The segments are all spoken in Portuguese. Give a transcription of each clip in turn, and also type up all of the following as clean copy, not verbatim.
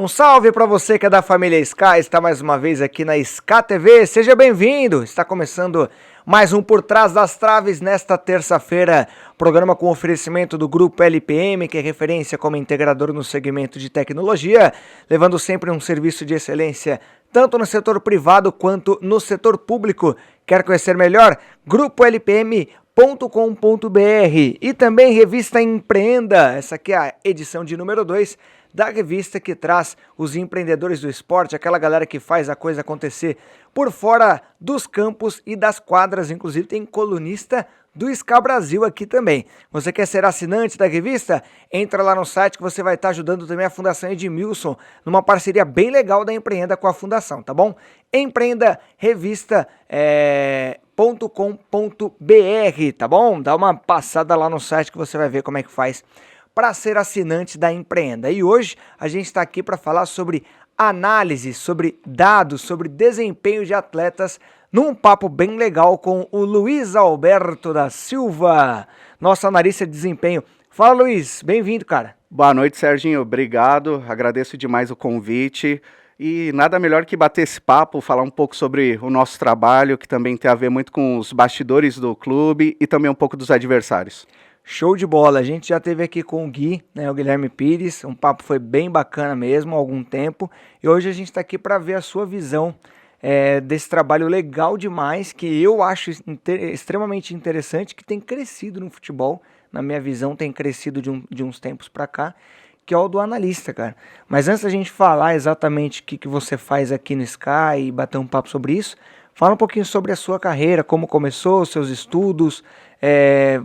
Um salve para você que é da família Sky, está mais uma vez aqui na Sky TV, seja bem-vindo! Está começando mais um Por Trás das Traves nesta terça-feira, programa com oferecimento do Grupo LPM, que é referência como integrador no segmento de tecnologia, levando sempre um serviço de excelência tanto no setor privado quanto no setor público. Quer conhecer melhor? grupolpm.com.br e também revista Empreenda, essa aqui é a edição de número 2 da revista que traz os empreendedores do esporte, aquela galera que faz a coisa acontecer por fora dos campos e das quadras, inclusive tem colunista do Sky Brasil aqui também. Você quer ser assinante da revista? Entra lá no site que você vai estar ajudando também a Fundação Edmilson, numa parceria bem legal da Empreenda com a Fundação, tá bom? Empreenda Revista .com.br, tá bom? Dá uma passada lá no site que você vai ver como é que faz para ser assinante da Empreenda. E hoje a gente está aqui para falar sobre análise, sobre dados, sobre desempenho de atletas, num papo bem legal com o Luiz Alberto da Silva, nosso analista de desempenho. Fala, Luiz, bem-vindo, cara. Boa noite, Serginho, obrigado, agradeço demais o convite. E nada melhor que bater esse papo, falar um pouco sobre o nosso trabalho, que também tem a ver muito com os bastidores do clube e também um pouco dos adversários. Show de bola, a gente já teve aqui com o Gui, né, o Guilherme Pires, um papo foi bem bacana mesmo há algum tempo, e hoje a gente está aqui para ver a sua visão desse trabalho legal demais, que eu acho extremamente interessante, que tem crescido no futebol, na minha visão tem crescido de uns tempos para cá, que é o do analista, cara. Mas antes da gente falar exatamente o que você faz aqui no Sky e bater um papo sobre isso, fala um pouquinho sobre a sua carreira, como começou, seus estudos,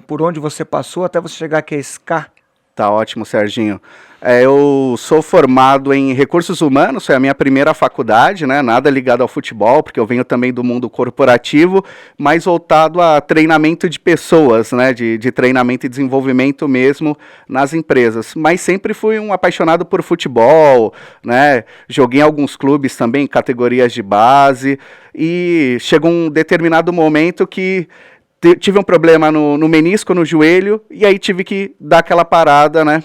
por onde você passou até você chegar aqui a Sky. Tá ótimo, Serginho. Eu sou formado em recursos humanos, foi a minha primeira faculdade, né? Nada ligado ao futebol, porque eu venho também do mundo corporativo, mas voltado a treinamento de pessoas, né? De treinamento e desenvolvimento mesmo nas empresas. Mas sempre fui um apaixonado por futebol, né? Joguei em alguns clubes também, categorias de base, e chegou um determinado momento que tive um problema no menisco, no joelho, e aí tive que dar aquela parada, né?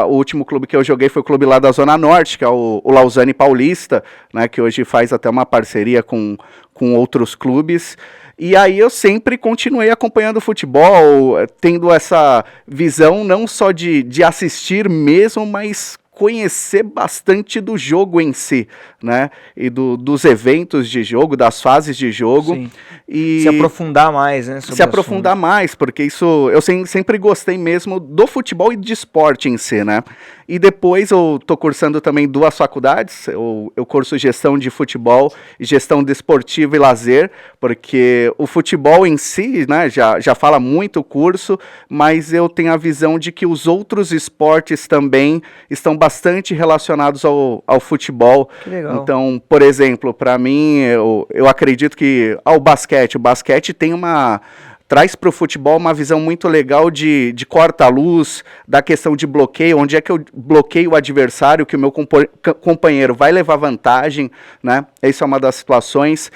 O último clube que eu joguei foi o clube lá da Zona Norte, que é o Lausanne Paulista, né? Que hoje faz até uma parceria com outros clubes. E aí eu sempre continuei acompanhando o futebol, tendo essa visão não só de assistir mesmo, mas conhecer bastante do jogo em si, né? E dos eventos de jogo, das fases de jogo. Sim. E se aprofundar mais, né? Se aprofundar mais, porque isso eu sempre gostei mesmo do futebol e de esporte em si, né? E depois eu tô cursando também 2 faculdades, eu curso gestão de futebol e gestão desportiva e lazer, porque o futebol em si, né, já fala muito o curso, mas eu tenho a visão de que os outros esportes também estão bastante relacionados ao futebol. Que legal. Então, por exemplo, para mim, eu acredito que o basquete traz para o futebol uma visão muito legal de corta-luz, da questão de bloqueio, onde é que eu bloqueio o adversário, que o meu companheiro vai levar vantagem, né? Essa é uma das situações.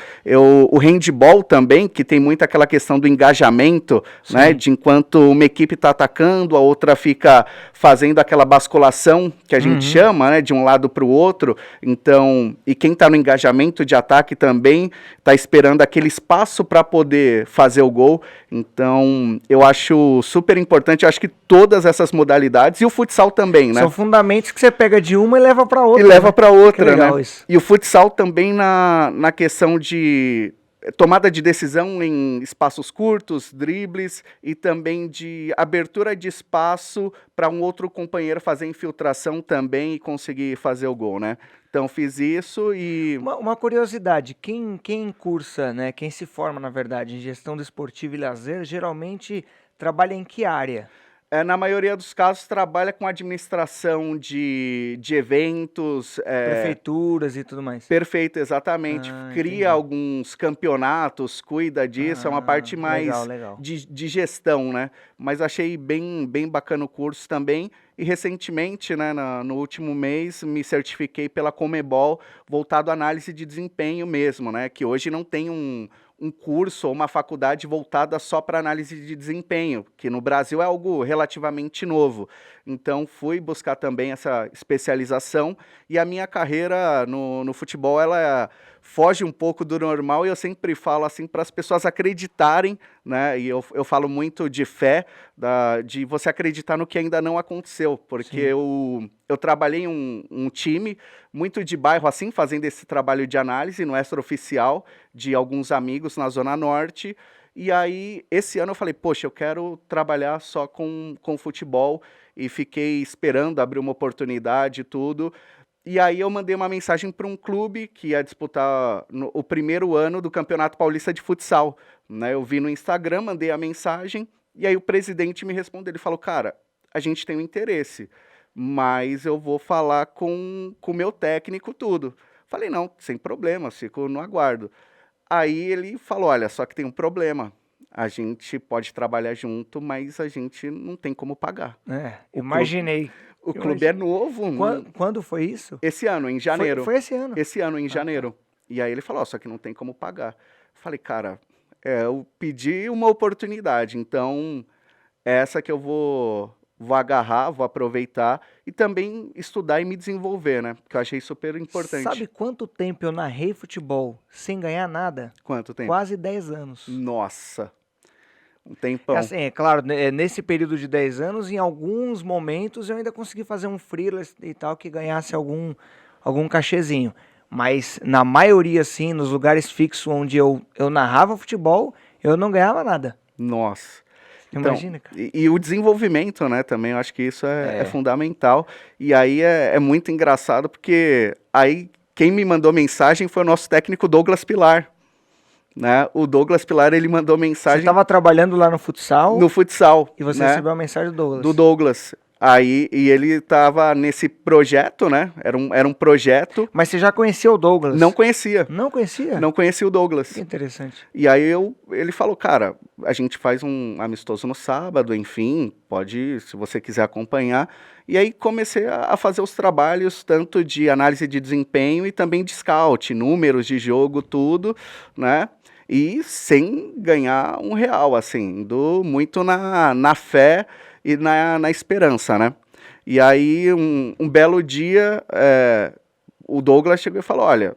O handball também, que tem muito aquela questão do engajamento, né? De enquanto uma equipe está atacando, a outra fica fazendo aquela basculação, que a gente chama, né? De um lado para o outro. Então, e quem está no engajamento de ataque também está esperando aquele espaço para poder fazer o gol. Então, eu acho super importante, eu acho que todas essas modalidades, e o futsal também, né? São fundamentos que você pega de uma e leva para outra. E leva para outra, né? Isso. E o futsal também na questão de tomada de decisão em espaços curtos, dribles, e também de abertura de espaço para um outro companheiro fazer infiltração também e conseguir fazer o gol, né? Então fiz isso e... Uma curiosidade, quem cursa, né, quem se forma, na verdade, em gestão desportiva e lazer, geralmente trabalha em que área? Na maioria dos casos, trabalha com administração de eventos. Prefeituras e tudo mais. Perfeito, exatamente. Cria entendi. alguns campeonatos, cuida disso, é uma parte mais legal. De gestão, né? Mas achei bem bacana o curso também. E recentemente, né, no último mês, me certifiquei pela Conmebol, voltado à análise de desempenho mesmo, né? Que hoje não tem um um curso ou uma faculdade voltada só para análise de desempenho, que no Brasil é algo relativamente novo. Então, fui buscar também essa especialização e a minha carreira no futebol, ela foge um pouco do normal e eu sempre falo assim para as pessoas acreditarem, né? E eu falo muito de fé, de você acreditar no que ainda não aconteceu, porque eu trabalhei em um time muito de bairro assim, fazendo esse trabalho de análise no extraoficial de alguns amigos na Zona Norte. E aí, esse ano eu falei, poxa, eu quero trabalhar só com futebol e fiquei esperando abrir uma oportunidade e tudo. E aí eu mandei uma mensagem para um clube que ia disputar o primeiro ano do Campeonato Paulista de Futsal, né? Eu vi no Instagram, mandei a mensagem, e aí o presidente me respondeu, ele falou, cara, a gente tem um interesse, mas eu vou falar com o meu técnico tudo. Falei, não, sem problema, fico no aguardo. Aí ele falou, olha, só que tem um problema, a gente pode trabalhar junto, mas a gente não tem como pagar. Imaginei. O clube é novo. Quando foi isso? Esse ano, em janeiro. Foi esse ano? Esse ano, em janeiro. Tá. E aí ele falou, só que não tem como pagar. Falei, cara, eu pedi uma oportunidade, então essa que eu vou agarrar, vou aproveitar e também estudar e me desenvolver, né? Que eu achei super importante. Sabe quanto tempo eu narrei futebol sem ganhar nada? Quanto tempo? Quase 10 anos. Nossa, um tempão. Assim, é claro, nesse período de 10 anos, em alguns momentos eu ainda consegui fazer um freela e tal que ganhasse algum cachezinho. Mas na maioria, assim, nos lugares fixos onde eu narrava futebol, eu não ganhava nada. Nossa. Imagina, cara. E o desenvolvimento, né, também, eu acho que isso é fundamental. E aí é muito engraçado, porque aí quem me mandou mensagem foi o nosso técnico Douglas Pilar. Né? O Douglas Pilar, ele mandou mensagem... Você estava trabalhando lá no futsal? No futsal. E você né? recebeu a mensagem do Douglas? Do Douglas. Aí, e ele estava nesse projeto, né? Era um projeto... Mas você já conhecia o Douglas? Não conhecia. Não conhecia? Não conhecia o Douglas. Que interessante. E aí ele falou, cara, a gente faz um amistoso no sábado, enfim, pode, se você quiser acompanhar. E aí comecei a fazer os trabalhos, tanto de análise de desempenho e também de scout, números de jogo, tudo, né? E sem ganhar R$1, assim, indo muito na fé e na esperança, né? E aí, um belo dia, o Douglas chegou e falou, olha,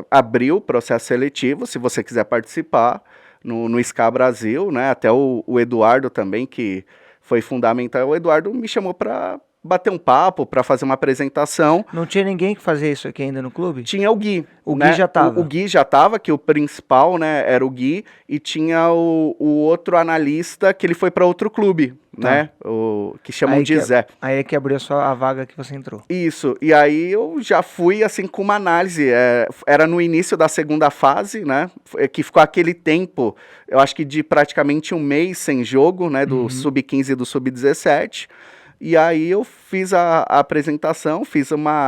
abriu o processo seletivo, se você quiser participar, no SCA Brasil, né? Até o Eduardo também, que foi fundamental. O Eduardo me chamou para bater um papo, para fazer uma apresentação. Não tinha ninguém que fazia isso aqui ainda no clube? Tinha o Gui. O né? Gui já estava. O Gui já estava, que o principal, né, era o Gui, e tinha o outro analista que ele foi para outro clube, né? Que chamam de Zé. Aí é que abriu a vaga que você entrou. Isso, e aí eu já fui assim com uma análise, era no início da segunda fase, né, que ficou aquele tempo, eu acho que de praticamente um mês sem jogo, né, do Sub-15 e do Sub-17, e aí eu fiz a apresentação,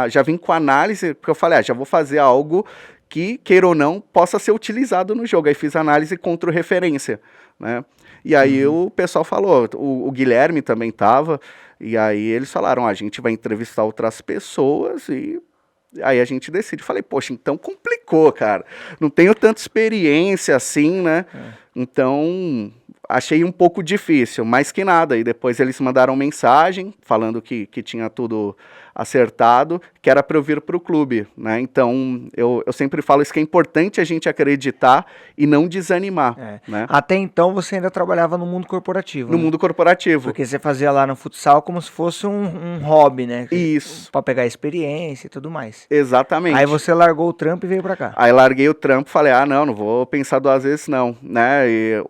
já vim com análise, porque eu falei, já vou fazer algo que, queira ou não, possa ser utilizado no jogo. Aí fiz análise contra referência, né? E aí o pessoal falou, o Guilherme também estava, e aí eles falaram, a gente vai entrevistar outras pessoas e aí a gente decide. Falei, poxa, então complicou, cara. Não tenho tanta experiência assim, né? Então, achei um pouco difícil, mais que nada. E depois eles mandaram mensagem falando que tinha tudo acertado, que era para eu vir para o clube, né? Então, eu sempre falo isso, que é importante a gente acreditar e não desanimar, né? Até então, você ainda trabalhava no mundo corporativo. No mundo corporativo. Porque você fazia lá no futsal como se fosse um hobby, né? Isso. Para pegar experiência e tudo mais. Exatamente. Aí você largou o trampo e veio para cá. Aí larguei o trampo, falei, não vou pensar duas vezes não, né? E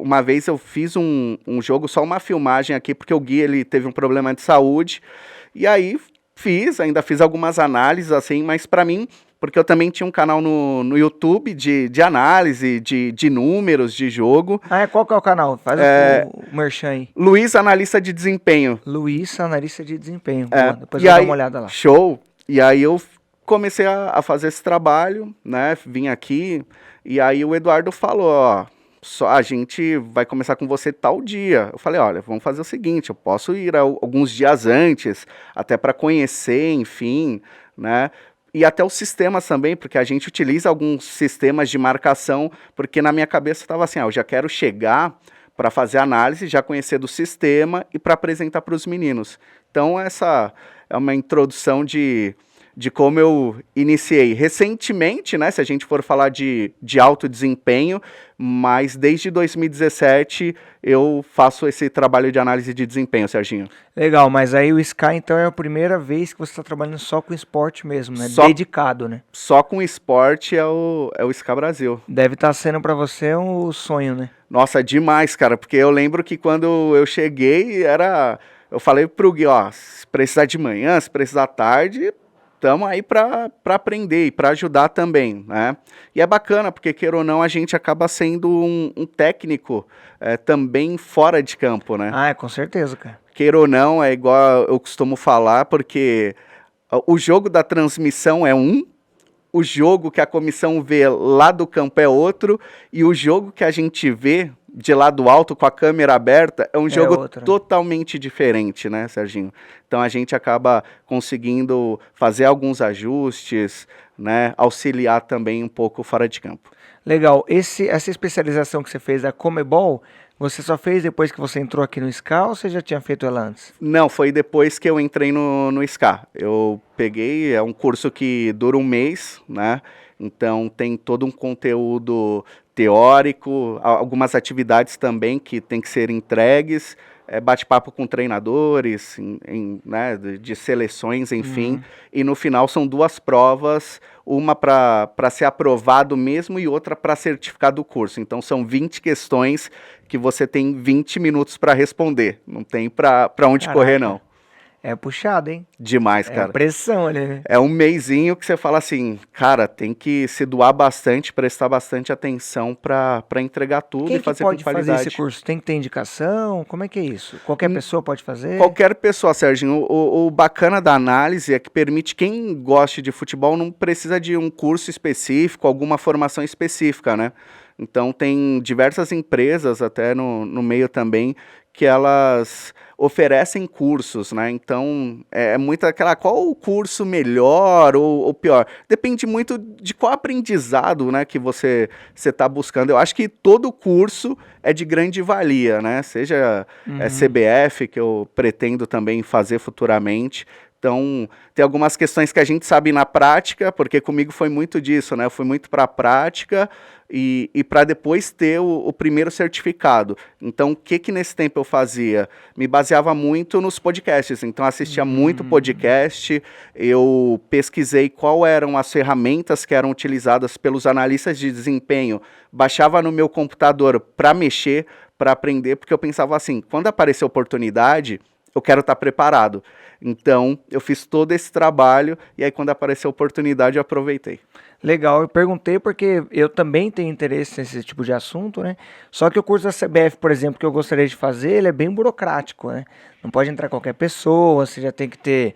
uma vez eu fiz um jogo, só uma filmagem aqui, porque o Gui, ele teve um problema de saúde, e aí ainda fiz algumas análises, assim, mas para mim, porque eu também tinha um canal no YouTube de análise, de números, de jogo. Qual que é o canal? Faz o merchan aí. Luiz, analista de desempenho. Luiz, analista de desempenho. Depois eu vou dar uma olhada lá. Show. E aí eu comecei a fazer esse trabalho, né, vim aqui, e aí o Eduardo falou, a gente vai começar com você tal dia. Eu falei, olha, vamos fazer o seguinte, eu posso ir alguns dias antes, até para conhecer, enfim, né? E até os sistemas também, porque a gente utiliza alguns sistemas de marcação, porque na minha cabeça estava assim, eu já quero chegar para fazer análise, já conhecer do sistema e para apresentar para os meninos. Então essa é uma introdução de como eu iniciei recentemente, né, se a gente for falar de alto desempenho, mas desde 2017 eu faço esse trabalho de análise de desempenho, Serginho. Legal, mas aí o Sky então é a primeira vez que você está trabalhando só com esporte mesmo, né? Dedicado, né? Só com esporte é o Sky Brasil. Deve estar sendo para você um sonho, né? Nossa, demais, cara, porque eu lembro que quando eu cheguei, eu falei pro Gui, ó, se precisar de manhã, se precisar à tarde, estamos aí para aprender e para ajudar também, né? E é bacana, porque queira ou não, a gente acaba sendo um técnico também fora de campo, né? Ah, com certeza, cara. Queira ou não, é igual eu costumo falar, porque o jogo da transmissão é o jogo que a comissão vê lá do campo é outro, e o jogo que a gente vê de lá do alto com a câmera aberta é um jogo totalmente diferente, né, Serginho? Então a gente acaba conseguindo fazer alguns ajustes, né, auxiliar também um pouco fora de campo. Legal. Essa especialização que você fez da Comebol, você só fez depois que você entrou aqui no SCA ou você já tinha feito ela antes? Não, foi depois que eu entrei no SCA. Eu peguei, é um curso que dura um mês, né? Então tem todo um conteúdo teórico, algumas atividades também que tem que ser entregues, bate-papo com treinadores, né, de seleções, enfim. E no final são 2 provas, uma para ser aprovado mesmo e outra para certificar do curso. Então são 20 questões que você tem 20 minutos para responder. Não tem para onde correr, não. É puxado, hein? Demais, cara. É pressão ali, né? É um mesinho que você fala assim, cara, tem que se doar bastante, prestar bastante atenção para entregar tudo e fazer com qualidade. Quem pode fazer esse curso? Tem que ter indicação? Como é que é isso? Qualquer pessoa pode fazer? Qualquer pessoa, Serginho. O bacana da análise é que permite quem goste de futebol não precisa de um curso específico, alguma formação específica, né? Então tem diversas empresas até no meio também que elas oferecem cursos, né? Então é muito aquela, qual o curso melhor ou pior? Depende muito de qual aprendizado, né, que você está buscando. Eu acho que todo curso é de grande valia, né? Seja CBF, que eu pretendo também fazer futuramente. Então, tem algumas questões que a gente sabe na prática, porque comigo foi muito disso, né? Eu fui muito para a prática e para depois ter o primeiro certificado. Então, o que nesse tempo eu fazia? Me baseava muito nos podcasts. Então, assistia muito podcast, eu pesquisei quais eram as ferramentas que eram utilizadas pelos analistas de desempenho, baixava no meu computador para mexer, para aprender, porque eu pensava assim, quando aparecer oportunidade, eu quero estar preparado. Então, eu fiz todo esse trabalho e aí quando apareceu a oportunidade eu aproveitei. Legal, eu perguntei porque eu também tenho interesse nesse tipo de assunto, né? Só que o curso da CBF, por exemplo, que eu gostaria de fazer, ele é bem burocrático, né? Não pode entrar qualquer pessoa, você já tem que ter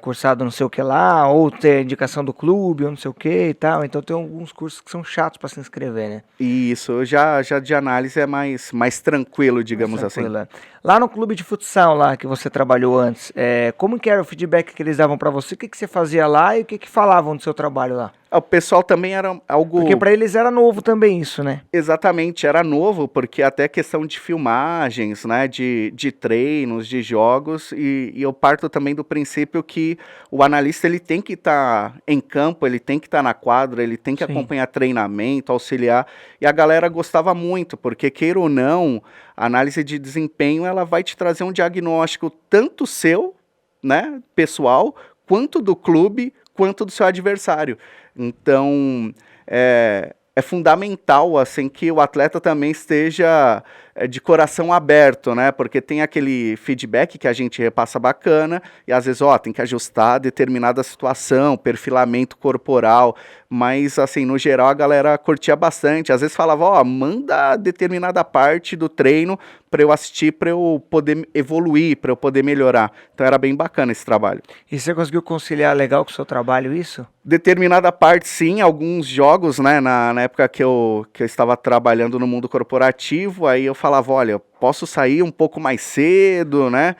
cursado não sei o que lá, ou ter indicação do clube, ou não sei o que e tal. Então tem alguns cursos que são chatos para se inscrever, né? Isso, já de análise é mais tranquilo, digamos mais tranquilo, assim. Lá no clube de futsal lá que você trabalhou antes, como que era o feedback que eles davam para você? O que você fazia lá e o que falavam do seu trabalho lá? O pessoal também era algo... Porque para eles era novo também isso, né? Exatamente, era novo, porque até questão de filmagens, né, de treinos, de jogos, e eu parto também do princípio que o analista ele tem que estar em campo, ele tem que estar na quadra, ele tem que acompanhar treinamento, auxiliar, e a galera gostava muito, porque queira ou não, a análise de desempenho ela vai te trazer um diagnóstico tanto seu, né, pessoal, quanto do clube, quanto do seu adversário. Então, é fundamental assim, que o atleta também esteja de coração aberto, né? Porque tem aquele feedback que a gente repassa bacana e às vezes, tem que ajustar determinada situação, perfilamento corporal, mas assim, no geral a galera curtia bastante. Às vezes falava, manda determinada parte do treino para eu assistir, para eu poder evoluir, para eu poder melhorar. Então era bem bacana esse trabalho. E você conseguiu conciliar legal com o seu trabalho isso? Determinada parte, sim. Alguns jogos, né, na época que eu estava trabalhando no mundo corporativo, aí eu falava, olha, posso sair um pouco mais cedo, né,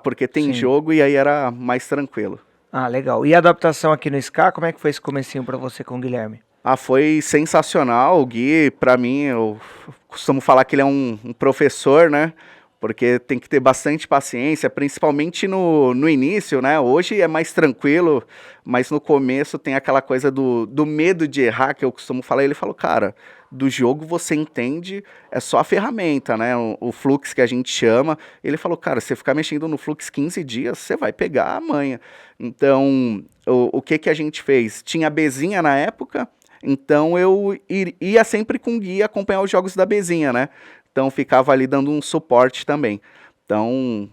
porque tem jogo, e aí era mais tranquilo. Ah, legal. E a adaptação aqui no SCA, como é que foi esse comecinho pra você com o Guilherme? Ah, foi sensacional. O Gui, pra mim, eu costumo falar que ele é um professor, né? Porque tem que ter bastante paciência, principalmente no início, né? Hoje é mais tranquilo, mas no começo tem aquela coisa do medo de errar, que eu costumo falar. Ele falou, cara, do jogo você entende, é só a ferramenta, né? O fluxo que a gente chama. Ele falou, cara, você ficar mexendo no fluxo 15 dias, você vai pegar a manha. Então, o que que a gente fez? Tinha a Bezinha na época, então eu ia sempre com o guia acompanhar os jogos da Bezinha, né? Então ficava ali dando um suporte também. Então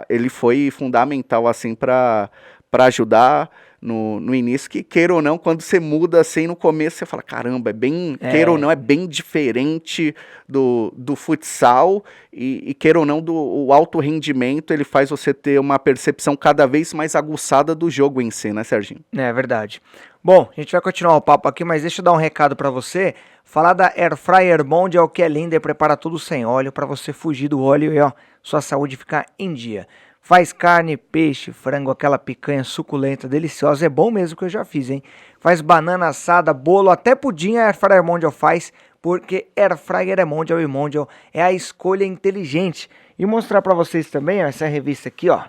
ele foi fundamental assim para ajudar no início, que queira ou não, quando você muda assim no começo, você fala, caramba, é bem, queira ou não, é bem diferente do futsal e queira ou não, o alto rendimento, ele faz você ter uma percepção cada vez mais aguçada do jogo em si, né, Serginho? É verdade. Bom, a gente vai continuar o papo aqui, mas deixa eu dar um recado pra você. Falar da Air Fryer Mondial, que é linda e prepara tudo sem óleo para você fugir do óleo e ó, sua saúde ficar em dia. Faz carne, peixe, frango, aquela picanha suculenta, deliciosa. É bom mesmo que eu já fiz, hein? Faz banana assada, bolo, até pudim a Air Fryer Mondial faz, porque Air Fryer é Mondial e Mondial é a escolha inteligente. E mostrar pra vocês também, ó, essa revista aqui, ó.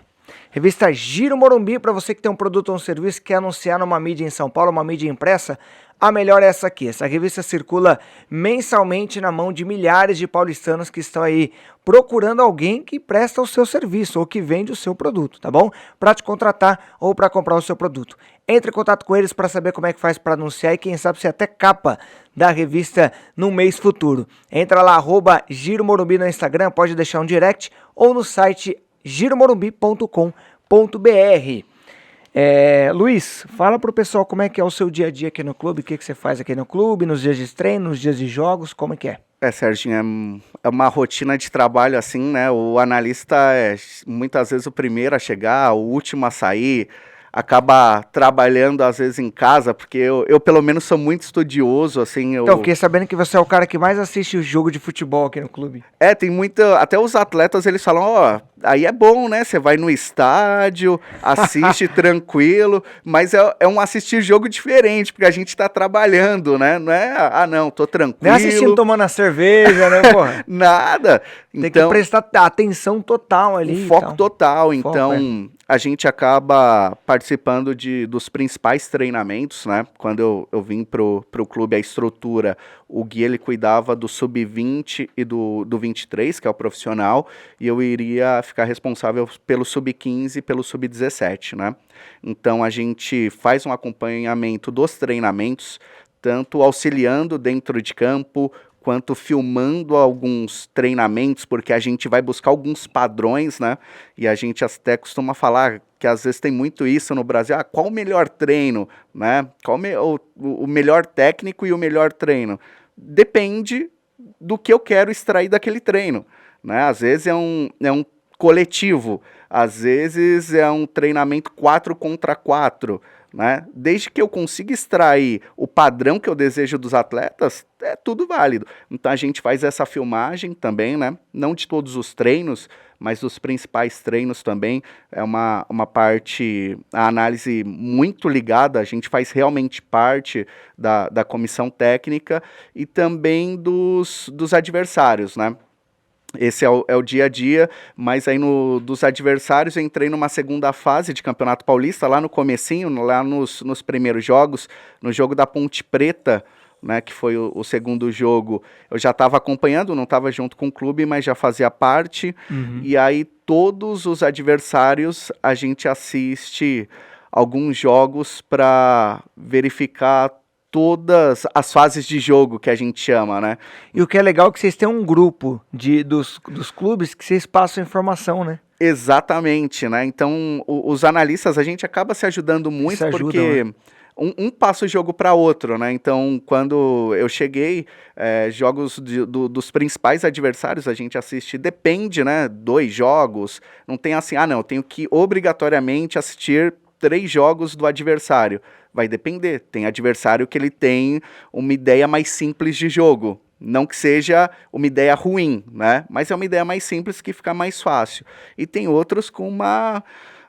Revista Giro Morumbi, para você que tem um produto ou um serviço que quer anunciar numa mídia em São Paulo, uma mídia impressa, a melhor é essa aqui. Essa revista circula mensalmente na mão de milhares de paulistanos que estão aí procurando alguém que presta o seu serviço ou que vende o seu produto, tá bom? Para te contratar ou para comprar o seu produto. Entre em contato com eles para saber como é que faz para anunciar e quem sabe se até capa da revista no mês futuro. Entra lá, Giro Morumbi no Instagram, pode deixar um direct ou no site giromorumbi.com.br. Luiz, fala pro pessoal como é que é o seu dia a dia aqui no clube, o que você faz aqui no clube, nos dias de treino, nos dias de jogos, como é que é? Serginho, é uma rotina de trabalho assim, né? O analista é muitas vezes o primeiro a chegar, o último a sair, acaba trabalhando às vezes em casa, porque eu pelo menos sou muito estudioso, assim. Então, fiquei sabendo que você é o cara que mais assiste o jogo de futebol aqui no clube. Tem muita. Até os atletas eles falam, ó, aí é bom, né? Você vai no estádio, assiste tranquilo, mas é um assistir jogo diferente, porque a gente tá trabalhando, né? Não é, não, tô tranquilo. Não é assistindo tomando a cerveja, né, porra? Nada. Tem que prestar atenção total ali. O foco total. Foco, então, a gente acaba participando dos principais treinamentos, né? Quando eu vim pro clube, a estrutura, o Gui, ele cuidava do sub-20 e do 23, que é o profissional, e eu iria ficar responsável pelo sub-15 e pelo sub-17, né? Então, a gente faz um acompanhamento dos treinamentos, tanto auxiliando dentro de campo, quanto filmando alguns treinamentos, porque a gente vai buscar alguns padrões, né? E a gente até costuma falar que às vezes tem muito isso no Brasil, qual o melhor treino, né? Qual o melhor técnico e o melhor treino? Depende do que eu quero extrair daquele treino, né? Às vezes é um coletivo, às vezes é um treinamento 4 contra 4, né? Desde que eu consiga extrair o padrão que eu desejo dos atletas, é tudo válido. Então a gente faz essa filmagem também, né? Não de todos os treinos, mas dos principais treinos também. É uma parte, a análise muito ligada, a gente faz realmente parte da comissão técnica e também dos adversários, né? Esse é o dia a dia, mas aí dos adversários eu entrei numa segunda fase de Campeonato Paulista, lá no comecinho, lá nos primeiros jogos, no jogo da Ponte Preta, né, que foi o segundo jogo, eu já estava acompanhando, não estava junto com o clube, mas já fazia parte, e aí todos os adversários a gente assiste alguns jogos para verificar todas as fases de jogo que a gente chama, né? E o que é legal é que vocês têm um grupo dos clubes que vocês passam informação, né? Exatamente, né? Então, os analistas, a gente acaba se ajudando muito, se ajudam, porque né? um passa o jogo para outro, né? Então, quando eu cheguei, jogos dos principais adversários, a gente assiste, depende, né? 2 jogos, não tem assim, não, eu tenho que obrigatoriamente assistir 3 jogos do adversário. Vai depender, tem adversário que ele tem uma ideia mais simples de jogo, não que seja uma ideia ruim, né? Mas é uma ideia mais simples que fica mais fácil. E tem outros com uma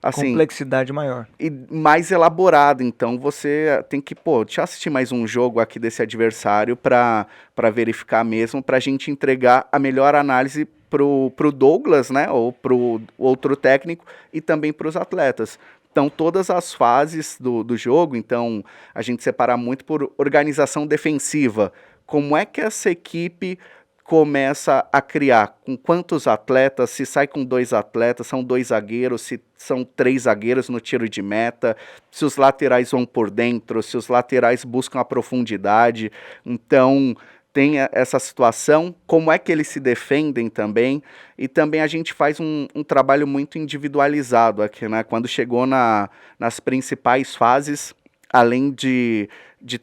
assim, complexidade maior. e mais elaborado. Então você tem que, deixa eu assistir mais um jogo aqui desse adversário para verificar mesmo, para a gente entregar a melhor análise pro Douglas, né, ou pro outro técnico e também para os atletas. Então, todas as fases do jogo, então, a gente separa muito por organização defensiva. Como é que essa equipe começa a criar? Com quantos atletas? Se sai com 2 atletas, são 2 zagueiros, se são 3 zagueiros no tiro de meta, se os laterais vão por dentro, se os laterais buscam a profundidade. Então, tem essa situação, como é que eles se defendem também, e também a gente faz um trabalho muito individualizado aqui, né? Quando chegou nas principais fases, além de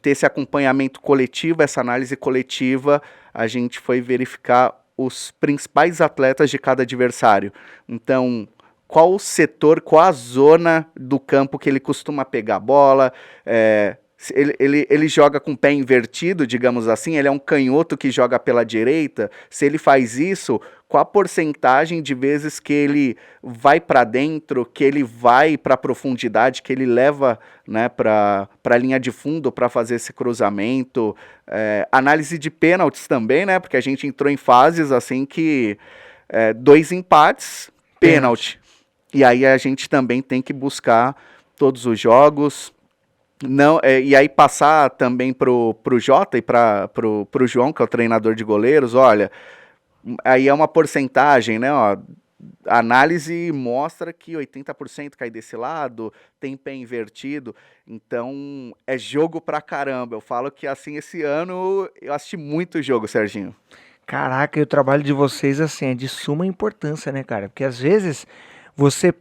ter esse acompanhamento coletivo, essa análise coletiva, a gente foi verificar os principais atletas de cada adversário. Então, qual o setor, qual a zona do campo que ele costuma pegar a bola, ele joga com o pé invertido, digamos assim, ele é um canhoto que joga pela direita. Se ele faz isso, qual a porcentagem de vezes que ele vai para dentro, que ele vai para a profundidade, que ele leva, né, para a linha de fundo para fazer esse cruzamento. Análise de pênaltis também, né, porque a gente entrou em fases assim que 2 empates, pênalti. E aí a gente também tem que buscar todos os jogos. Não, e aí passar também pro Jota e pro João, que é o treinador de goleiros, olha, aí é uma porcentagem, né, ó, a análise mostra que 80% cai desse lado, tem pé invertido, então é jogo pra caramba. Eu falo que assim, esse ano eu assisti muito jogo, Serginho. Caraca, e o trabalho de vocês, assim, é de suma importância, né, cara? Porque às vezes você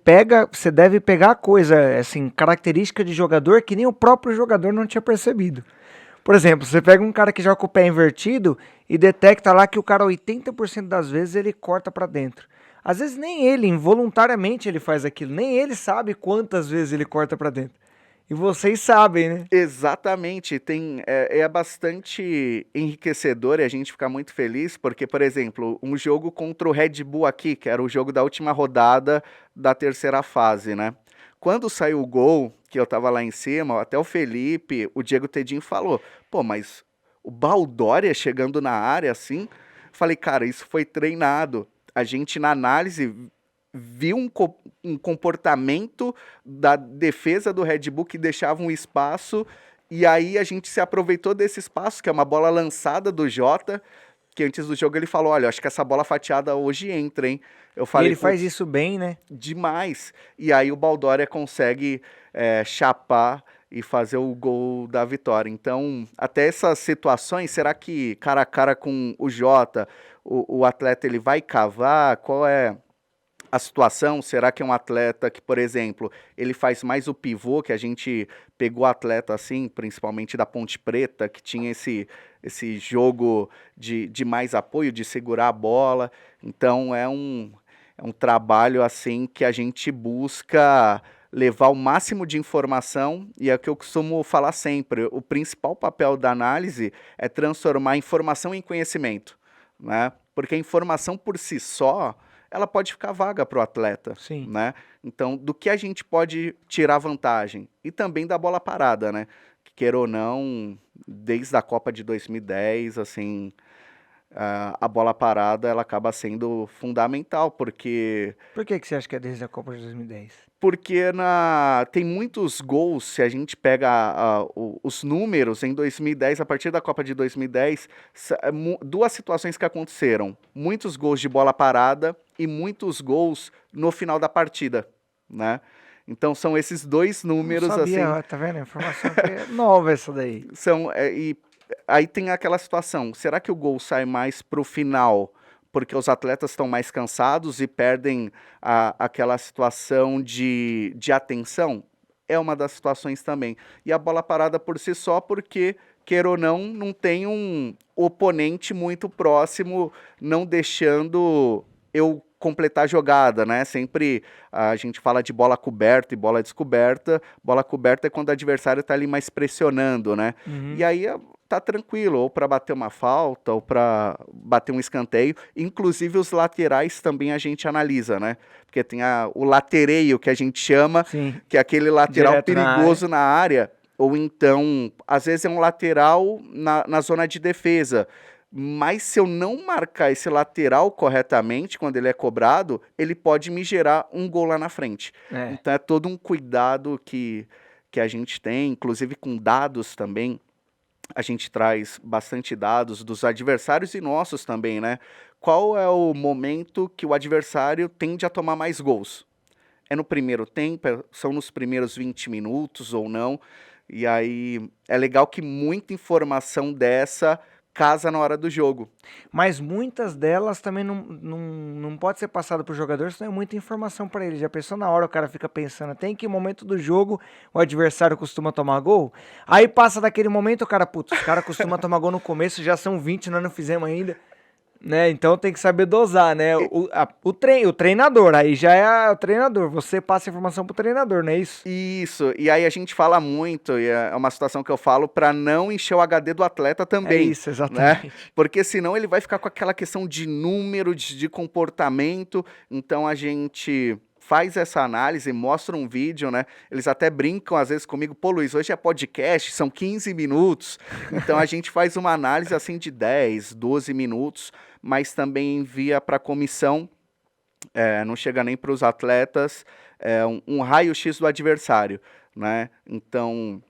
deve pegar coisa, assim, característica de jogador que nem o próprio jogador não tinha percebido. Por exemplo, você pega um cara que joga com o pé invertido e detecta lá que o cara 80% das vezes ele corta pra dentro. Às vezes nem ele, involuntariamente ele faz aquilo, nem ele sabe quantas vezes ele corta pra dentro. E vocês sabem, né? Exatamente, é bastante enriquecedor e a gente fica muito feliz porque, por exemplo, um jogo contra o Red Bull aqui, que era o jogo da última rodada da terceira fase, né? Quando saiu o gol, que eu tava lá em cima, até o Felipe, o Diego Tedinho falou, mas o Baldória chegando na área assim, falei, cara, isso foi treinado. A gente na análise viu um comportamento da defesa do Red Bull que deixava um espaço, e aí a gente se aproveitou desse espaço, que é uma bola lançada do Jota, que antes do jogo ele falou, olha, acho que essa bola fatiada hoje entra, hein? Eu falei, e ele faz isso bem, né? Demais. E aí o Baldória consegue chapar e fazer o gol da vitória. Então, até essas situações, será que cara a cara com o Jota, o atleta ele vai cavar? Qual é a situação? Será que é um atleta que, por exemplo, ele faz mais o pivô, que a gente pegou atleta assim, principalmente da Ponte Preta, que tinha esse jogo de mais apoio, de segurar a bola. Então é um trabalho assim que a gente busca levar o máximo de informação, e é o que eu costumo falar sempre, o principal papel da análise é transformar informação em conhecimento, né? Porque a informação por si só, ela pode ficar vaga para o atleta, Sim. né? Então, do que a gente pode tirar vantagem? E também da bola parada, né? Que, queira ou não, desde a Copa de 2010, assim, a bola parada, ela acaba sendo fundamental, porque... Por que você acha que é desde a Copa de 2010? Porque tem muitos gols, se a gente pega os números, em 2010, a partir da Copa de 2010, duas situações que aconteceram. Muitos gols de bola parada e muitos gols no final da partida, né? Então são esses dois números, não sabia, assim... tá vendo? Informação que é nova essa daí. E aí tem aquela situação, será que o gol sai mais pro final porque os atletas estão mais cansados e perdem aquela situação de atenção? É uma das situações também. E a bola parada por si só, porque, queira ou não tem um oponente muito próximo, não deixando eu completar a jogada, né? Sempre a gente fala de bola coberta e bola descoberta. Bola coberta é quando o adversário está ali mais pressionando, né? Uhum. E aí tá tranquilo, ou para bater uma falta, ou para bater um escanteio. Inclusive os laterais também a gente analisa, né? Porque tem o latereio que a gente chama, Sim, que é aquele lateral direto na área. perigoso na área, ou então, às vezes é um lateral na zona de defesa. Mas se eu não marcar esse lateral corretamente, quando ele é cobrado, ele pode me gerar um gol lá na frente. É. Então é todo um cuidado que a gente tem, inclusive com dados também. A gente traz bastante dados dos adversários e nossos também, né? Qual é o momento que o adversário tende a tomar mais gols? É no primeiro tempo? São nos primeiros 20 minutos ou não? E aí é legal que muita informação dessa casa na hora do jogo. Mas muitas delas também não pode ser passada para o jogador, senão é muita informação para ele. Já pensou na hora, o cara fica pensando, tem que momento do jogo o adversário costuma tomar gol? Aí passa daquele momento, o cara, putz, os caras costumam tomar gol no começo, já são 20, nós não fizemos ainda. Né? Então tem que saber dosar, né? O treinador, aí já é o treinador. Você passa a informação pro treinador, não é isso? Isso, e aí a gente fala muito, e é uma situação que eu falo para não encher o HD do atleta também. É isso, exatamente. Né? Porque senão ele vai ficar com aquela questão de número, de comportamento. Então a gente faz essa análise, mostra um vídeo, né? Eles até brincam às vezes comigo, pô, Luiz, hoje é podcast, são 15 minutos. Então a gente faz uma análise assim de 10, 12 minutos, mas também envia para a comissão, não chega nem para os atletas, um raio-x do adversário, né? Então,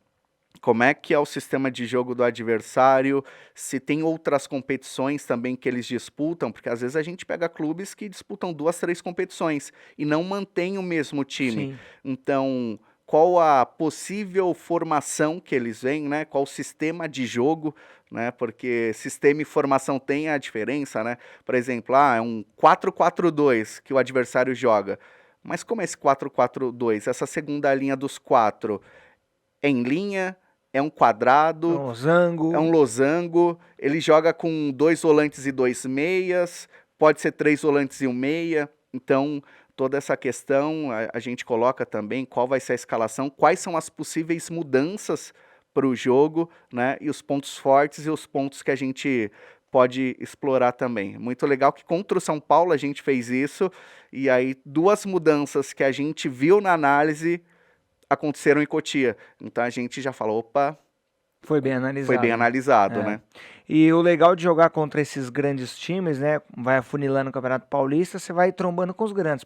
como é que é o sistema de jogo do adversário, se tem outras competições também que eles disputam, porque às vezes a gente pega clubes que disputam 2, 3 competições e não mantém o mesmo time. Sim. Então, qual a possível formação que eles veem, né? Qual o sistema de jogo, né? Porque sistema e formação tem a diferença, né? Por exemplo, é um 4-4-2 que o adversário joga. Mas como é esse 4-4-2? Essa segunda linha dos 4 é em linha, é um quadrado, Losango. é um losango, ele joga com 2 volantes e 2 meias, pode ser 3 volantes e um meia, então toda essa questão a gente coloca também qual vai ser a escalação, quais são as possíveis mudanças para o jogo, né, e os pontos fortes e os pontos que a gente pode explorar também. Muito legal que contra o São Paulo a gente fez isso, e aí 2 mudanças que a gente viu na análise aconteceram em Cotia. Então a gente já falou, opa, Foi bem analisado. foi bem analisado, né? E o legal de jogar contra esses grandes times, né? Vai afunilando o Campeonato Paulista, você vai trombando com os grandes.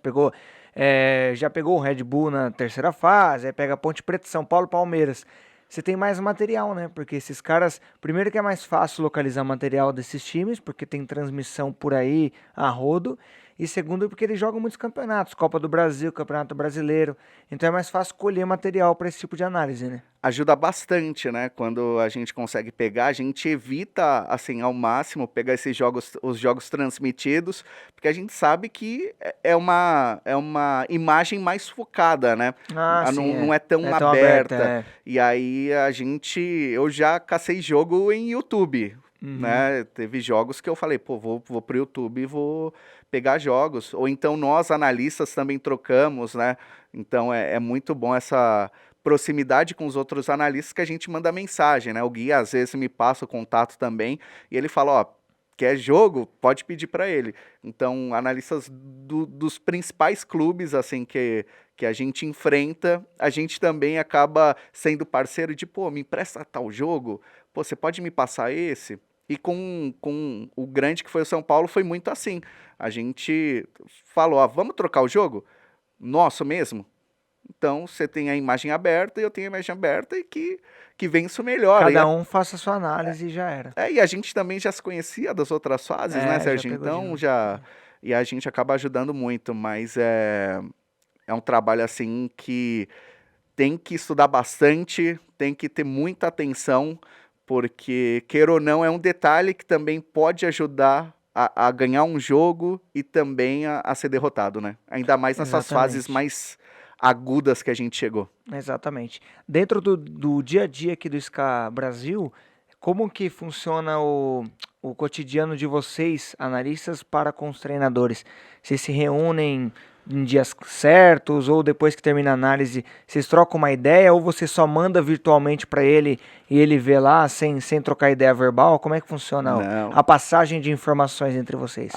Já pegou o Red Bull na terceira fase, aí pega Ponte Preta, São Paulo, Palmeiras. Você tem mais material, né? Porque esses caras, primeiro que é mais fácil localizar material desses times, porque tem transmissão por aí a rodo. E segundo, porque eles jogam muitos campeonatos, Copa do Brasil, Campeonato Brasileiro. Então é mais fácil colher material para esse tipo de análise, né? Ajuda bastante, né? Quando a gente consegue pegar, a gente evita, assim, ao máximo, pegar os jogos transmitidos, porque a gente sabe que é uma imagem mais focada, né? Não é tão aberta. E aí eu já cacei jogo em YouTube, né? Teve jogos que eu falei, pô, vou pro YouTube e vou pegar jogos. Ou então nós, analistas, também trocamos, né? Então é muito bom essa proximidade com os outros analistas que a gente manda mensagem, né? O Gui às vezes me passa o contato também e ele fala, ó, quer jogo? Pode pedir para ele. Então, analistas dos principais clubes, assim, que a gente enfrenta, a gente também acaba sendo parceiro de, pô, me empresta tal jogo? Pô, você pode me passar esse? E com o grande que foi o São Paulo, foi muito assim. A gente falou, ó, vamos trocar o jogo? Nosso mesmo? Então, você tem a imagem aberta e eu tenho a imagem aberta e que vença o melhor. Cada um faça a sua análise e já era. E a gente também já se conhecia das outras fases, né, Serginho? Então, e a gente acaba ajudando muito, mas é um trabalho, assim, que tem que estudar bastante, tem que ter muita atenção, porque, queira ou não, é um detalhe que também pode ajudar a ganhar um jogo e também a ser derrotado, né? Ainda mais nessas fases mais agudas que a gente chegou. Exatamente. Dentro do dia a dia aqui do SCA Brasil, como que funciona o cotidiano de vocês, analistas, para com os treinadores? Vocês se reúnem em dias certos, ou depois que termina a análise, vocês trocam uma ideia, ou você só manda virtualmente para ele e ele vê lá sem trocar ideia verbal? Como é que funciona Não. a passagem de informações entre vocês?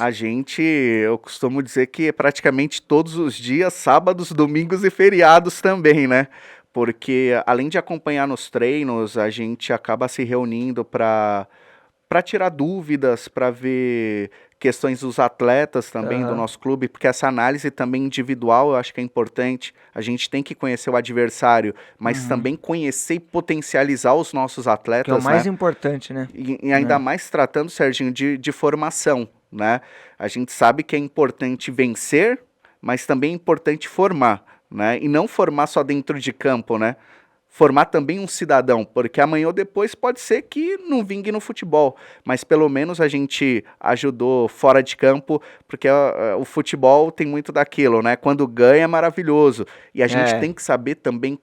Eu costumo dizer que é praticamente todos os dias, sábados, domingos e feriados também, né? Porque além de acompanhar nos treinos, a gente acaba se reunindo para tirar dúvidas, para ver questões dos atletas também do nosso clube, porque essa análise também individual eu acho que é importante. A gente tem que conhecer o adversário, mas também conhecer e potencializar os nossos atletas, Que é o mais né? importante, né? E ainda mais tratando, Serginho, de formação, né? A gente sabe que é importante vencer, mas também é importante formar, né? E não formar só dentro de campo, né? Formar também um cidadão, porque amanhã ou depois pode ser que não vingue no futebol, mas pelo menos a gente ajudou fora de campo, porque o futebol tem muito daquilo, né? Quando ganha é maravilhoso, e a gente tem que saber também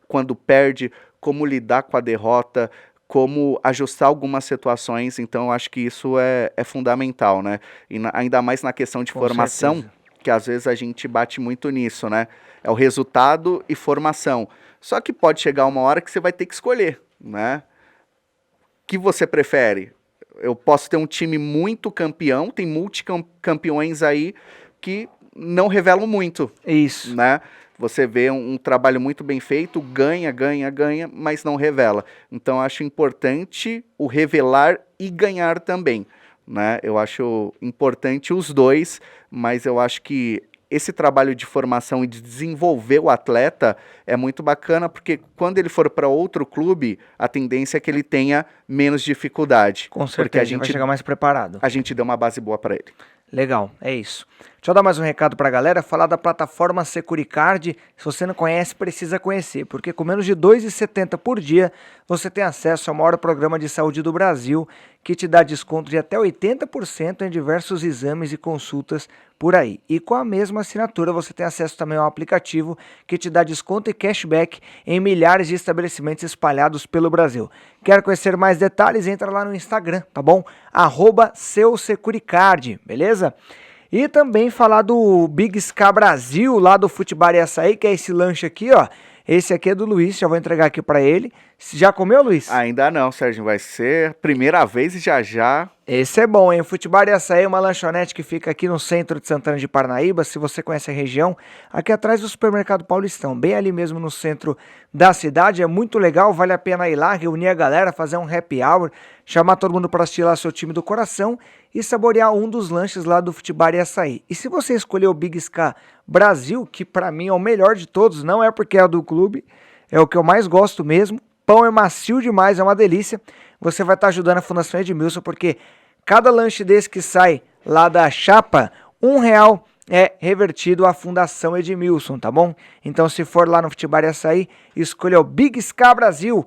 quando perde, como lidar com a derrota, como ajustar algumas situações, então eu acho que isso é fundamental, né? E ainda mais na questão de Com formação, certeza. que às vezes a gente bate muito nisso, né? É o resultado e formação. Só que pode chegar uma hora que você vai ter que escolher, né? O que você prefere? Eu posso ter um time muito campeão, tem multicampeões aí que não revelam muito, Isso. né? Você vê um trabalho muito bem feito, ganha, mas não revela. Então, eu acho importante o revelar e ganhar também, né? Eu acho importante os dois, mas eu acho que esse trabalho de formação e de desenvolver o atleta é muito bacana, porque quando ele for para outro clube, a tendência é que ele tenha menos dificuldade. Com Porque certeza, vai chegar mais preparado. a gente deu uma base boa para ele. Legal, é isso. Deixa eu dar mais um recado pra galera, falar da plataforma Securicard. Se você não conhece, precisa conhecer, porque com menos de R$ 2,70 por dia, você tem acesso ao maior programa de saúde do Brasil, que te dá desconto de até 80% em diversos exames e consultas por aí. E com a mesma assinatura, você tem acesso também ao aplicativo, que te dá desconto e cashback em milhares de estabelecimentos espalhados pelo Brasil. Quer conhecer mais detalhes? Entra lá no Instagram, tá bom? @seusecuricard, beleza? E também falar do Big Ska Brasil, lá do Futebol e Açaí, que é esse lanche aqui, ó. Esse aqui é do Luiz, já vou entregar aqui pra ele. Já comeu, Luiz? Ainda não, Sérgio, vai ser primeira vez e já. Esse é bom, hein? Futebol e Açaí é uma lanchonete que fica aqui no centro de Santana de Parnaíba, se você conhece a região, aqui atrás do supermercado Paulistão, bem ali mesmo no centro da cidade. É muito legal, vale a pena ir lá, reunir a galera, fazer um happy hour, chamar todo mundo para assistir lá seu time do coração e saborear um dos lanches lá do Futebol e Açaí. E se você escolher o Big Ska Brasil, que pra mim é o melhor de todos, não é porque é do clube, é o que eu mais gosto mesmo, pão é macio demais, é uma delícia, você vai estar ajudando a Fundação Edmilson, porque cada lanche desse que sai lá da chapa, R$ 1 é revertido à Fundação Edmilson, tá bom? Então, se for lá no Futebol e Açaí, escolha o Big Ska Brasil,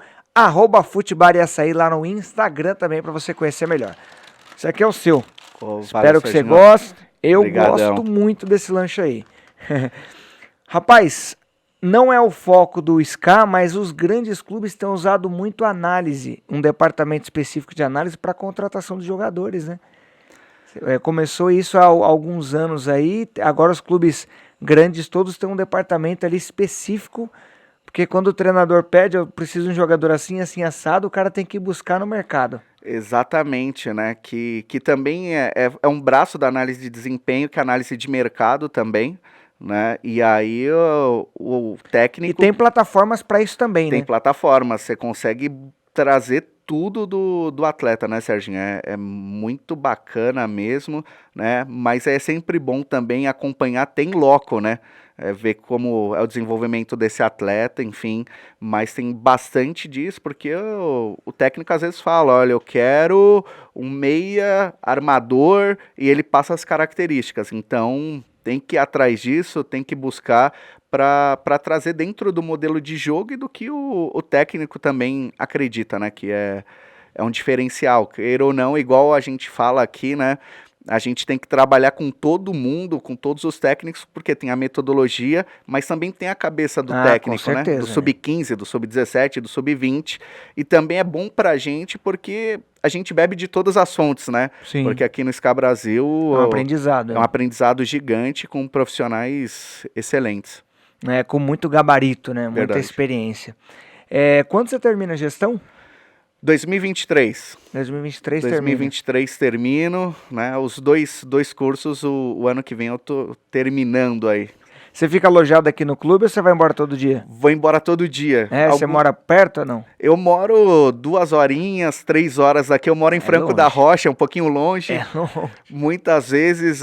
@Futebol e Açaí lá no Instagram também, para você conhecer melhor. Esse aqui é o seu. Espero que você goste. Eu Obrigadão. gosto muito desse lanche aí. Rapaz, não é o foco do Ska, mas os grandes clubes têm usado muito análise, um departamento específico de análise para a contratação de jogadores, né? Começou isso há alguns anos aí, agora os clubes grandes todos têm um departamento ali específico, porque quando o treinador pede, eu preciso de um jogador assim, assim, assado, o cara tem que ir buscar no mercado. Exatamente, né? Que também é um braço da análise de desempenho, que é análise de mercado também, né? E aí o técnico... E tem plataformas para isso também, Tem né? plataforma, você consegue trazer tudo do atleta, né, Serginho? É muito bacana mesmo, né? Mas é sempre bom também acompanhar, tem loco, né? Ver como é o desenvolvimento desse atleta, enfim. Mas tem bastante disso, porque o técnico às vezes fala, olha, eu quero um meia armador e ele passa as características. Então, tem que ir atrás disso, tem que buscar para trazer dentro do modelo de jogo e do que o técnico também acredita, né? Que é um diferencial, queira ou não, igual a gente fala aqui, né? A gente tem que trabalhar com todo mundo, com todos os técnicos, porque tem a metodologia, mas também tem a cabeça do técnico, né? Do sub-15, do sub-17, do sub-20. E também é bom pra gente porque a gente bebe de todas as fontes, né? Sim. Porque aqui no SCA Brasil é um aprendizado. É um aprendizado gigante com profissionais excelentes. Com muito gabarito, né? Muita Verdade. Experiência. Quando você termina a gestão? 2023. 2023 termino, né? Os dois cursos, o ano que vem eu tô terminando aí. Você fica alojado aqui no clube ou você vai embora todo dia? Vou embora todo dia. Você mora perto ou não? Eu moro 2 horinhas, 3 horas daqui. Eu moro em Franco longe. da Rocha, um pouquinho longe. Longe. Muitas vezes,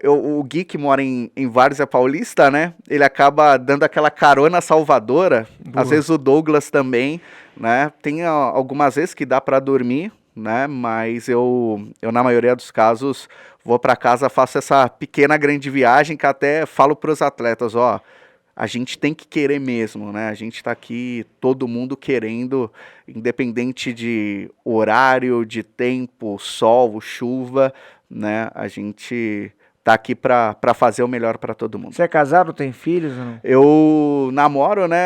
o Gui, que mora em Várzea Paulista, né? Ele acaba dando aquela carona salvadora. Boa. Às vezes o Douglas também, né? Tem algumas vezes que dá para dormir, né? Mas eu, na maioria dos casos, vou para casa, faço essa pequena grande viagem que até falo para os atletas, a gente tem que querer mesmo, né? A gente está aqui, todo mundo querendo, independente de horário, de tempo, sol, chuva, né? A gente tá aqui para fazer o melhor para todo mundo. Você é casado, tem filhos ou não? Eu namoro, né?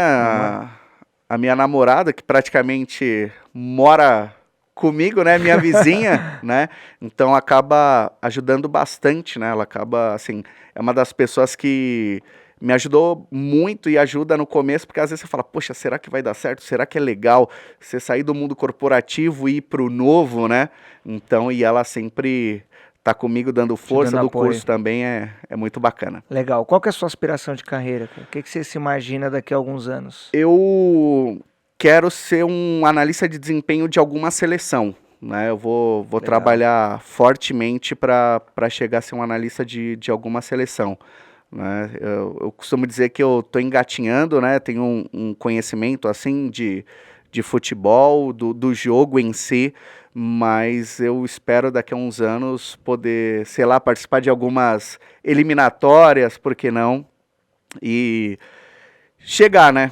A minha namorada, que praticamente mora comigo, né, minha vizinha, né, então acaba ajudando bastante, né, ela acaba, assim, é uma das pessoas que me ajudou muito e ajuda no começo, porque às vezes você fala, poxa, será que vai dar certo? Será que é legal você sair do mundo corporativo e ir pro novo, né, então, e ela sempre tá comigo dando força, do curso também é muito bacana. Legal, qual que é a sua aspiração de carreira? O que você se imagina daqui a alguns anos? Eu quero ser um analista de desempenho de alguma seleção, né? Eu vou trabalhar fortemente para chegar a ser um analista de alguma seleção, né? Eu costumo dizer que eu estou engatinhando, né? Tenho um conhecimento assim de futebol, do jogo em si, mas eu espero daqui a uns anos poder, sei lá, participar de algumas eliminatórias, por que não? E chegar, né?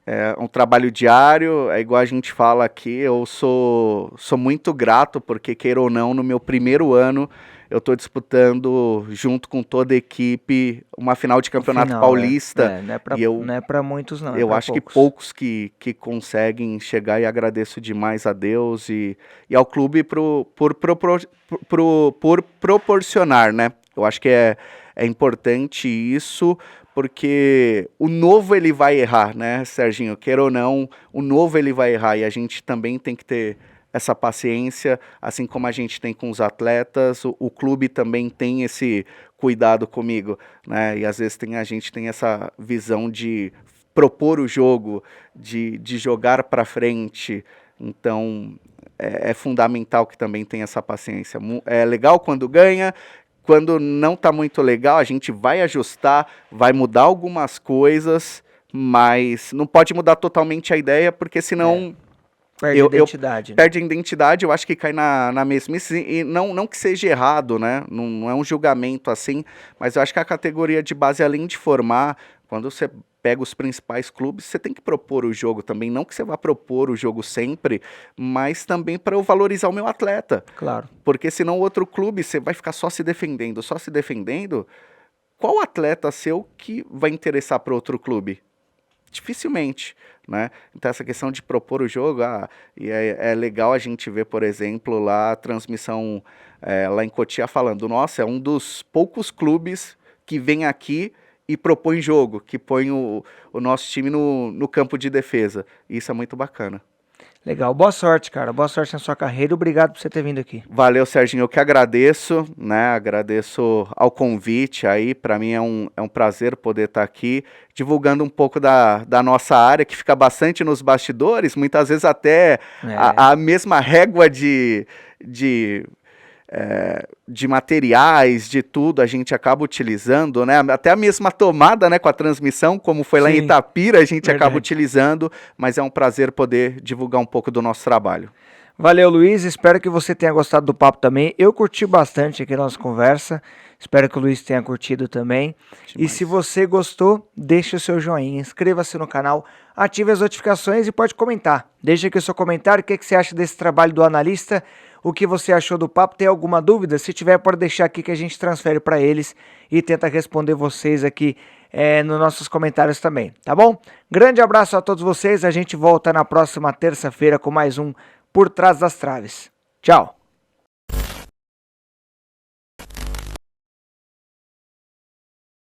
É um trabalho diário, é igual a gente fala aqui, eu sou muito grato, porque queira ou não, no meu primeiro ano, eu estou disputando, junto com toda a equipe, uma final de campeonato paulista. Não é para muitos, não. Eu acho que poucos que conseguem chegar, e agradeço demais a Deus e ao clube por proporcionar, né? Eu acho que é importante isso, porque o novo ele vai errar, né, Serginho? Queira ou não, o novo ele vai errar, e a gente também tem que ter essa paciência, assim como a gente tem com os atletas, o clube também tem esse cuidado comigo, né? E às vezes a gente tem essa visão de propor o jogo, de jogar para frente, então é fundamental que também tenha essa paciência. É legal quando ganha. Quando não está muito legal, a gente vai ajustar, vai mudar algumas coisas, mas não pode mudar totalmente a ideia, porque senão perde a identidade. Perde a identidade, eu acho que cai na mesmice, e não que seja errado, né? Não é um julgamento assim, mas eu acho que a categoria de base, além de formar, quando você pega os principais clubes, você tem que propor o jogo também, não que você vá propor o jogo sempre, mas também para eu valorizar o meu atleta. Claro. Porque senão o outro clube, você vai ficar só se defendendo, qual atleta seu que vai interessar para outro clube? Dificilmente, né? Então essa questão de propor o jogo, e é legal a gente ver, por exemplo, lá a transmissão lá em Cotia falando, nossa, é um dos poucos clubes que vem aqui e propõe jogo, que põe o nosso time no campo de defesa. Isso é muito bacana. Legal, boa sorte, cara, boa sorte na sua carreira, obrigado por você ter vindo aqui. Valeu, Serginho, eu que agradeço, né, agradeço ao convite aí, para mim é um prazer poder estar aqui, divulgando um pouco da nossa área, que fica bastante nos bastidores, muitas vezes até a mesma régua de materiais, de tudo, a gente acaba utilizando, né? Até a mesma tomada, né, com a transmissão, como foi lá em Itapira, a gente acaba utilizando, mas é um prazer poder divulgar um pouco do nosso trabalho. Valeu, Luiz. Espero que você tenha gostado do papo também. Eu curti bastante aqui a nossa conversa. Espero que o Luiz tenha curtido também. E se você gostou, deixe o seu joinha, inscreva-se no canal, ative as notificações e pode comentar. Deixe aqui o seu comentário, o que você acha desse trabalho do analista, o que você achou do papo. Tem alguma dúvida? Se tiver, pode deixar aqui que a gente transfere para eles e tenta responder vocês aqui nos nossos comentários também, tá bom? Grande abraço a todos vocês. A gente volta na próxima terça-feira com mais um Por Trás das Traves. Tchau!